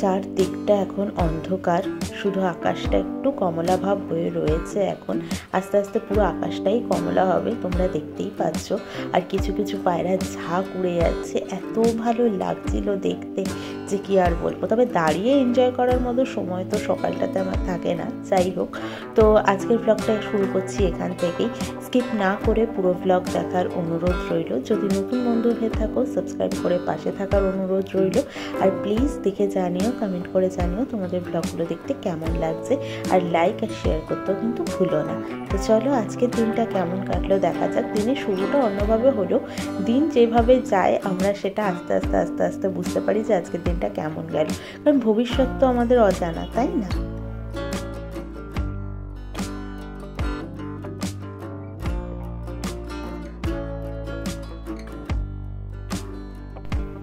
চারদিকটা এখন অন্ধকার, শুধু আকাশটা একটু কমলা ভাব হয়ে রয়েছে। এখন আস্তে আস্তে পুরো আকাশটাই কমলা হবে, তোমরা দেখতেই পাচ্ছ। আর কিছু কিছু পায়রা ঝাঁক উড়ে যাচ্ছে, এত ভালো লাগছিল দেখতে যে কি আর বলবো। তবে দাঁড়িয়ে এনজয় করার মতো সময় তো সকালটাতে আমার থাকে না। যাই হোক, তো আজকের ব্লগটা শুরু করছি এখান থেকেই। স্কিপ না করে পুরো ব্লগ দেখার অনুরোধ রইল। যদি নতুন বন্ধু হয়ে থাকো, সাবস্ক্রাইব করে পাশে থাকার অনুরোধ রইল। আর প্লিজ দেখে জানিও, কমেন্ট করে জানিও তোমাদের ব্লগগুলো দেখতে কেমন লাগছে। আর লাইক আর শেয়ার করতেও কিন্তু ভুলো না। তো চলো আজকের দিনটা কেমন কাটলো দেখা যাক। দিনের শুরুটা অন্যভাবে হলো, দিন যেভাবে যায় আমরা সেটা আস্তে আস্তে আস্তে আস্তে বুঝতে পারি যে আজকের দিনটা কেমন গেল। কারণ ভবিষ্যৎ তো আমাদের অজানা, তাই না?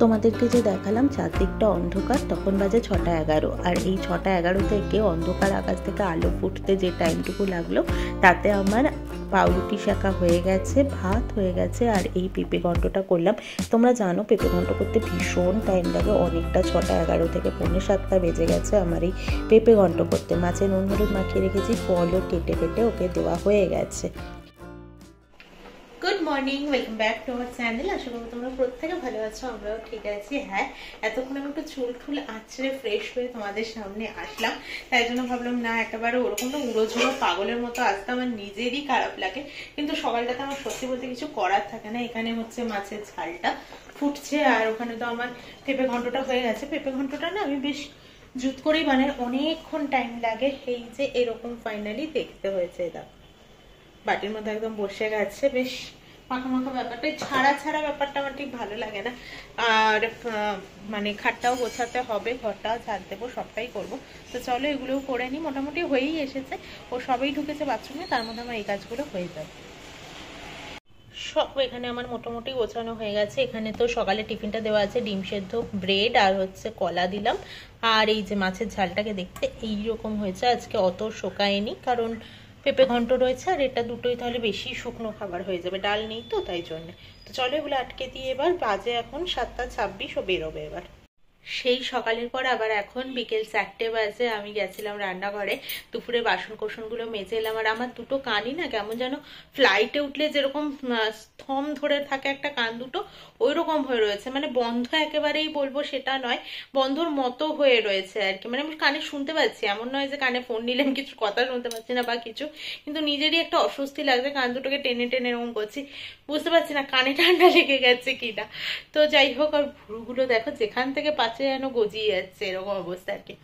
তোমাদেরকে যে দেখালাম চারদিকটা অন্ধকার, তখন বাজে 6:11। আর এই 6:11 থেকে অন্ধকার আকাশ থেকে আলো ফুটতে যে টাইমটুকু লাগলো, তাতে আমার পাউরুটি শাঁকা হয়ে গেছে, ভাত হয়ে গেছে, আর এই পেঁপে ঘন্টটা করলাম। তোমরা জানো পেঁপে ঘন্ট করতে ভীষণ টাইম লাগে অনেকটা। 6:11 থেকে 6:45 বেজে গেছে আমার এই পেঁপে ঘন্ট করতে। মাছে নুন হলুদ মাখিয়ে রেখেছি, ফলও কেটে কেটে ওকে দেওয়া হয়ে গেছে। Good morning, welcome back to our channel. আশা করি তোমরা প্রত্যেকে ভালো আছো, আমরাও ঠিক আছি। হ্যাঁ, এতক্ষণ আমি একটু চুল টুল আঁচড়ে ফ্রেশ হয়ে তোমাদের সামনে আসলাম, তাই জন্য ভাবলাম না একেবারে ওরকমটা উড়োঝুড়ো পাগলের মতো আসতে আমার নিজেরই খারাপ লাগে। কিন্তু সকালটাতে আমার সত্যি বলতে কিছু করার থাকে না। এখানে হচ্ছে মাছের ঝালটা ফুটছে, আর ওখানে তো আমার পেঁপে ঘন্টটা হয়ে গেছে। পেঁপে ঘন্টটা না আমি বেশ জুত করেই বানাই, অনেকক্ষণ টাইম লাগে। এই যে এরকম ফাইনালি দেখতে হয়েছে, এটা বাটির মধ্যে একদম বসে গেছে। বেশ মাখা মাখা ব্যাপারটা, ছাড়া ছাড়া ব্যাপারটা আমার ঠিক ভালো লাগে না। আর মানে খাটটাও গোছাতে হবে, ঘরটাও ঝাড় দেবো, সবটাই করবো। তো চলো এগুলোও করে নিই। মোটামুটি হয়েই এসেছে, ও সবই ঢুকেছে বাথরুমে, তার মধ্যে আমার এই কাজগুলো হয়ে যাবে। সব এখানে আমার মোটামুটি গোছানো হয়ে গেছে। এখানে তো সকালে টিফিনটা দেওয়া আছে, ডিম সেদ্ধ, ব্রেড আর হচ্ছে কলা দিলাম। আর এই যে মাছের ঝালটাকে দেখতে এইরকম হয়েছে, আজকে অত শোকায়নি, কারণ পেঁপে ঘন্ট রয়েছে আর এটা দুটোই তাহলে বেশি শুকনো খাবার হয়ে যাবে, ডাল নেই তো তাই জন্য। তো চলো এগুলো আটকে দিয়ে এবার বাজে এখন 7:26, ও বেরোবে এবার। সেই সকালের পর আবার এখন বিকেল 4টে বাজে। আমি গেছিলাম রান্নাঘরে, দুপুরে বাসন কোসনগুলো মেজে এলাম। আর আমার দুটো কানই না কেমন যেন ফ্লাইটে উঠলে যেরকম থম ধরে থাকে একটা কান দুটো, ওই রকম হয়ে রয়েছে। মানে বন্ধ একেবারেই বলবো সেটা নয়, বন্ধর মতো হয়ে রয়েছে আর কি। মানে আমি কানে শুনতে পাচ্ছি, এমন নয় যে কানে ফোন নিলে আমি কিছু কথা শুনতে পাচ্ছি না বা কিছু, কিন্তু নিজেরই একটা অস্বস্তি লাগছে। কান দুটোকে টেনে টেনে এরকম করছি, বুঝতে পারছি না কানে ঠান্ডা লেগে গেছে কিনা। তো যাই হোক, আর ভুরুগুলো দেখো যেখান থেকে পাচ্ছে যেন গজিয়ে যাচ্ছে, এরকম অবস্থা আর কি।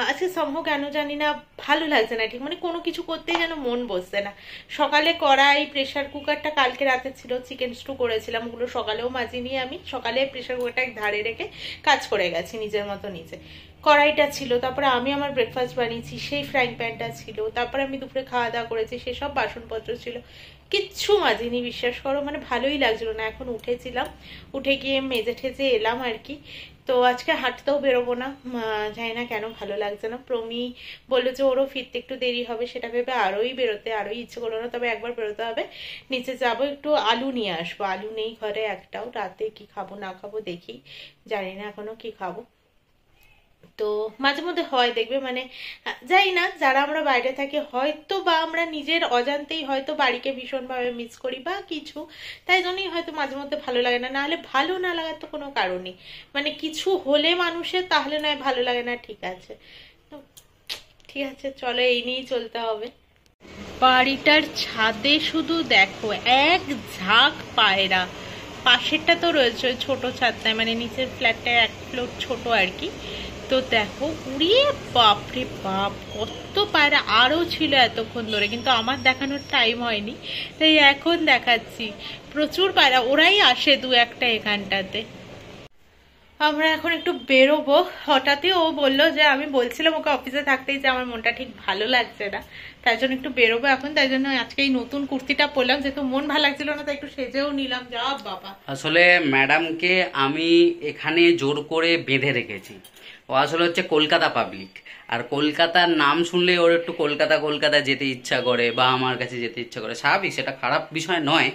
আজকে সম্ভব কেন জানি না ভালো লাগছে না ঠিক, মানে কোনো কিছু করতেই যেন মন বসছে না। সকালে কড়াই, প্রেশার কুকারটা কালকে রাতে ছিল, চিকেন স্টু করেছিলাম, ওগুলো সকালেও মাজিনি আমি। সকালে প্রেশার কুকারটা ধারে রেখে কাজ করে গেছি নিজের মতো নিজে। কড়াইটা ছিল, তারপরে আমি আমার ব্রেকফাস্ট বানিয়েছি, সেই ফ্রাইং প্যানটা ছিল, তারপরে আমি দুপুরে খাওয়া দাওয়া করেছি, সেসব বাসনপত্র ছিল, কিচ্ছু মাজিনি বিশ্বাস করো। মানে ভালোই লাগছিল না। এখন উঠেছিলাম, উঠে গিয়ে মেজে ঠেজে এলাম আর কি। তো আজকে হাঁটতেও বেরোবো না, জানি না কেন ভালো লাগছে না। প্রমি বললো যে ওরও ফিরতে একটু দেরি হবে, সেটা ভেবে আরোই বেরোতে আরোই ইচ্ছে করলো না। তবে একবার বেরোতে হবে, নিচে যাবো, একটু আলু নিয়ে আসবো। আলু নেই ঘরে একটাও, রাতে কি খাবো না খাবো দেখি, জানি না এখনো কি খাবো। তো মাঝে মধ্যে হয় দেখবে, মানে যাই না, যারা আমরা বাইরে থাকি হয়তো বা আমরা নিজের অজান্তেই হয়তো বাড়িকে ভীষণভাবে মিস করি বা কিছু, তাই জন্যই হয়তো মাঝে মধ্যে ভালো লাগে না। নাহলে ভালো না লাগার তো কোনো কারণই, মানে কিছু হলে মানুষের তাহলে নয় ভালো লাগে না, ঠিক আছে। তো ঠিক আছে, চলো এই নিয়েই চলতে হবে। বাড়িটার ছাদে শুধু দেখো এক ঝাঁক পায়রা। পাশেরটা তো রয়েছে ছোট ছাদটায়, মানে নিচের ফ্ল্যাটটা এক ফ্লোর ছোট আর কি। তো দেখো উড়িয়ে বাপরে বাপ কত পায়রা, আরো ছিল এতক্ষণ ধরে, কিন্তু আমার দেখানোর টাইম হয়নি, তাই এখন দেখাচ্ছি। প্রচুর পায়রা, ওরাই আসে দু একটা এখানটাতে। আমরা এখন একটু বেরোবো। হঠাৎই ও বললো যে, আমি বলছিলাম ওকে অফিসে থাকতেই যে আমার মনটা ঠিক ভালো লাগছে না, তাই জন্য একটু বেরোবো এখন, তাই জন্য আজকে এই নতুন কুর্তিটা পরলাম, যেহেতু মন ভালো লাগছিল না তাই একটু সেজেও নিলাম। যা বাবা, আসলে ম্যাডামকে আমি এখানে জোর করে বেঁধে রেখেছি। ও আসলে হচ্ছে কলকাতা পাবলিক, আর কলকাতার নাম শুনলে ওর একটু কলকাতা কলকাতা যেতে ইচ্ছা করে বা আমার কাছে যেতে ইচ্ছা করে, স্বাভাবিক, সেটা খারাপ বিষয় নয়।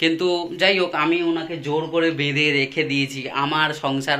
কিন্তু যাই হোক, আমি ওনাকে জোর করে বেঁধে রেখে দিয়েছি। আমার সংসার,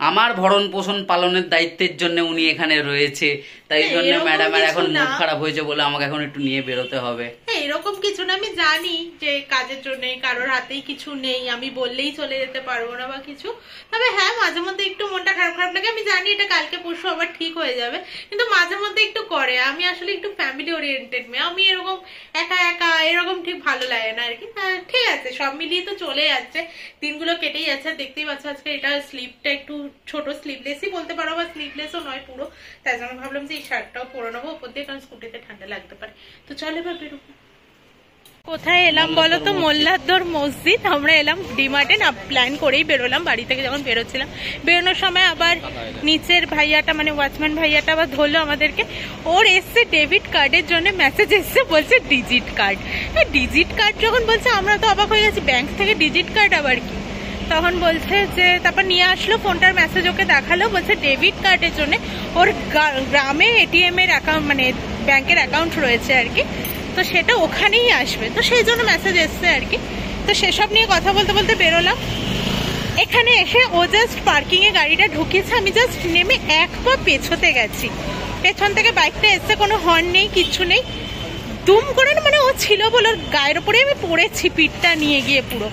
আমার ভরণ পোষণ পালনের দায়িত্বের জন্য উনি এখানে রয়েছে, তাই জন্য ম্যাডামের এখন মুড খারাপ হয়েছে বলে আমাকে এখন একটু নিয়ে বেরোতে হবে। এরকম কিছু না, আমি জানি যে কাজের জন্য কারোর হাতেই কিছু নেই, আমি বললেই চলে যেতে পারবো না বা কিছু। তবে হ্যাঁ, মাঝে মধ্যে একটু মনটা খারাপ খারাপ লাগে, আমি জানি এটা কালকে পরশু আবার ঠিক হয়ে যাবে, কিন্তু মাঝে মধ্যে একটু করে। আমি আসলে একটু ফ্যামিলি ওরিয়েন্টেড মেয়ে, আমি এরকম একা একা এরকম ঠিক ভালো লাগে না আর কি। ঠিক আছে, সব মিলিয়ে তো চলে যাচ্ছে, দিনগুলো কেটেই যাচ্ছে। দেখতেই পাচ্ছ আজকে এটা স্লিভটা একটু ছোট, স্লিভলেসই বলতে পারো বা স্লিভলেসও নয় পুরো, তাই জন্য ভাবলাম যে এই শার্টটাও পরে নেবো ওপর দিয়ে, কারণ স্কুটিতে ঠান্ডা লাগতে পারে। তো চলো এবার বেরোবো। কোথায় এলাম বলো তো? মোল্লাদ্দর মসজিদ। আমরা এলাম ডিমার্টে, না প্ল্যান করেই বেরোলাম বাড়ি থেকে। যখন বেরোচ্ছিলাম, বেরোনোর সময় আবার নিচের ভাইয়াটা মানে ওয়াচম্যান ভাইয়াটা আবার ধরলো আমাদেরকে। ওর এসছে ডেবিট কার্ডের জন্য মেসেজ এসছে, বলছে ডিজিট কার্ড। ডিজিট কার্ড যখন বলছে আমরা তো অবাক হয়ে গেছি, ব্যাংক থেকে ডিজিট কার্ড আবার কি? তখন বলছে যে, তারপর নিয়ে আসলো ফোনটার মেসেজ, ওকে দেখালো, বলছে ডেবিট কার্ডের জন্য ওর গ্রামে এটিএম এর অ্যাকাউন্ট মানে ব্যাংকের অ্যাকাউন্ট রয়েছে আর কি, তো সেটা ওখানেই আসবে, তো সেই জন্য মেসেজ এসছে আর কি। তো সেসব নিয়ে কথা বলতে বলতে বেরোলাম। এখানে এসে ও জাস্ট পার্কিং এ গাড়িটা ঢুকিয়েছে, আমি জাস্ট নেমে এক পা পেছোতে গেছি। পেছন থেকে বাইকটা এসছে, কোনো হর্ন নেই, কিচ্ছু নেই, দুম করে মানে ও ছিল বলে ওর গায়ের উপরে আমি পড়েছি পিঠটা নিয়ে গিয়ে পুরো।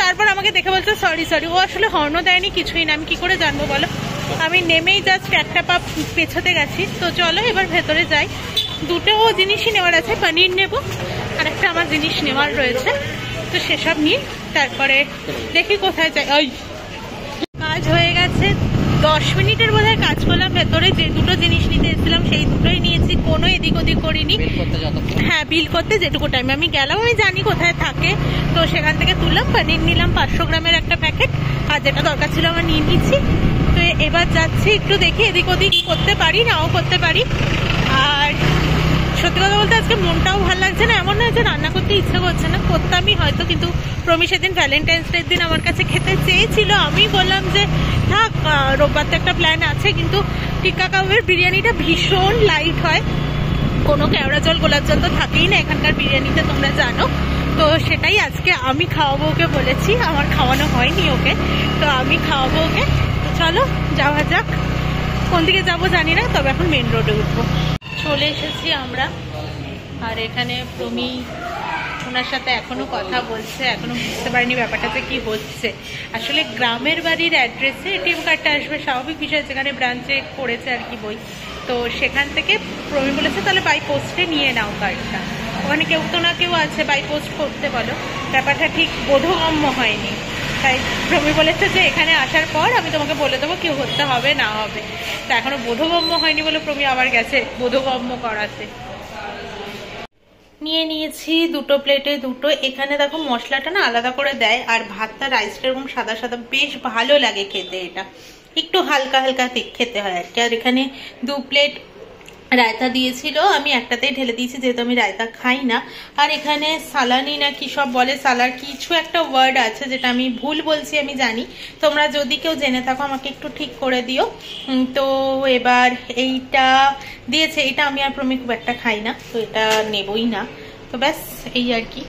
তারপর আমাকে দেখে বলছে সরি সরি, ও আসলে হর্নও দেয়নি, কিছুই না, আমি কি করে জানবো বলো? আমি নেমেই জাস্ট একটা পা পেছোতে গেছি। তো চলো এবার ভেতরে যাই। দুটো জিনিসই নেওয়ার আছে, পনির নেব আর একটা আমার জিনিস নেওয়ার রয়েছে, তো সেসব নিয়ে তারপরে দেখি কোথায় যাই। ওই কাজ হয়ে গেছে, 10 মিনিটের বোধহয় কাজ করলাম। ভেতরে যে দুটো জিনিস নিতে এসেছিলাম সেই দুটোই নিয়েছি, কোনো এদিক ওদিক করিনি। হ্যাঁ, বিল করতে যেটুকু টাইম আমি গেলাম, আমি জানি কোথায় থাকে, তো সেখান থেকে তুললাম, পনির নিলাম 500 গ্রামের একটা প্যাকেট, আর যেটা দরকার ছিল আমার নিয়ে নিচ্ছি। তো এবার যাচ্ছি, একটু দেখি এদিক ওদিক করতে পারি, নাও করতে পারি। আর সত্যি কথা বলতে আজকে মনটাও ভালো লাগছে না, এমন নয় যে রান্না করতে ইচ্ছা করছে না, করতামই হয়তো, কিন্তু প্রমি সেদিন ভ্যালেন্টাইন্স ডের দিন আমার কাছে খেতে চেয়েছিল। আমি বললাম যে থাক, রোববার তো একটা প্ল্যান আছে, কিন্তু টিক্কা কাবাবের বিরিয়ানিটা ভীষণ লাইট হয়, কোনো কেওড়া জল গোলাপ জল তো থাকেই না এখানকার বিরিয়ানিতে, তোমরা জানো। তো সেটাই আজকে আমি খাওয়াবো ওকে বলেছি, আমার খাওয়ানো হয়নি ওকে, তো আমি খাওয়াবো ওকে। তো চলো যাওয়া যাক, কোন দিকে যাবো জানি না, তবে এখন মেন রোডে উঠবো। চলে এসেছি আমরা, আর এখানে প্রমি ওনার সাথে এখনো কথা বলছে, এখনো বুঝতে পারিনি ব্যাপারটাতে কি হচ্ছে। আসলে গ্রামের বাড়ির অ্যাড্রেসে এটিএম কার্ডটা আসবে, স্বাভাবিক বিষয়, যেখানে ব্রাঞ্চে পড়েছে আর কি বই, তো সেখান থেকে প্রমি বলেছে তাহলে বাই পোস্টে নিয়ে নাও কার্ডটা। ওখানে কেউ তো না কেউ আছে, বাই পোস্ট করতে বলো, ব্যাপারটা ঠিক বোধগম্য হয়নি। তাই প্রমি বলেছে যে এখানে আসার পর আমি তোমাকে বলে দেবো কেউ হতে হবে না হবে, তা এখনো বোধগম্য হয়নি বলে প্রমি আবার গেছে বোধগম্য করাতে। নিয়ে নিয়েছি দুটো প্লেটে দুটো। এখানে দেখো মশলাটা না আলাদা করে দেয়, আর ভাতটা রাইসটা এরকম সাদা সাদা, বেশ ভালো লাগে খেতে, এটা একটু হালকা হালকা খেতে হয় আর কি। আর এখানে 2 প্লেট রায়তা দিয়েছিল, আমি একটাতেই ঢেলে দিয়েছি যেহেতু আমি রায়তা খাই না। আর এখানে সালানি না কি সব বলে, সালার কিছু একটা ওয়ার্ড আছে যেটা আমি ভুল বলছি আমি জানি, তোমরা যদি কেউ জেনে থাকো আমাকে একটু ঠিক করে দিও। তো এবার এইটা দিয়েছে, এটা আমি আর প্রমি খুব একটা খাই না, তো এটা নেবই না, তো ব্যাস এই আর কি।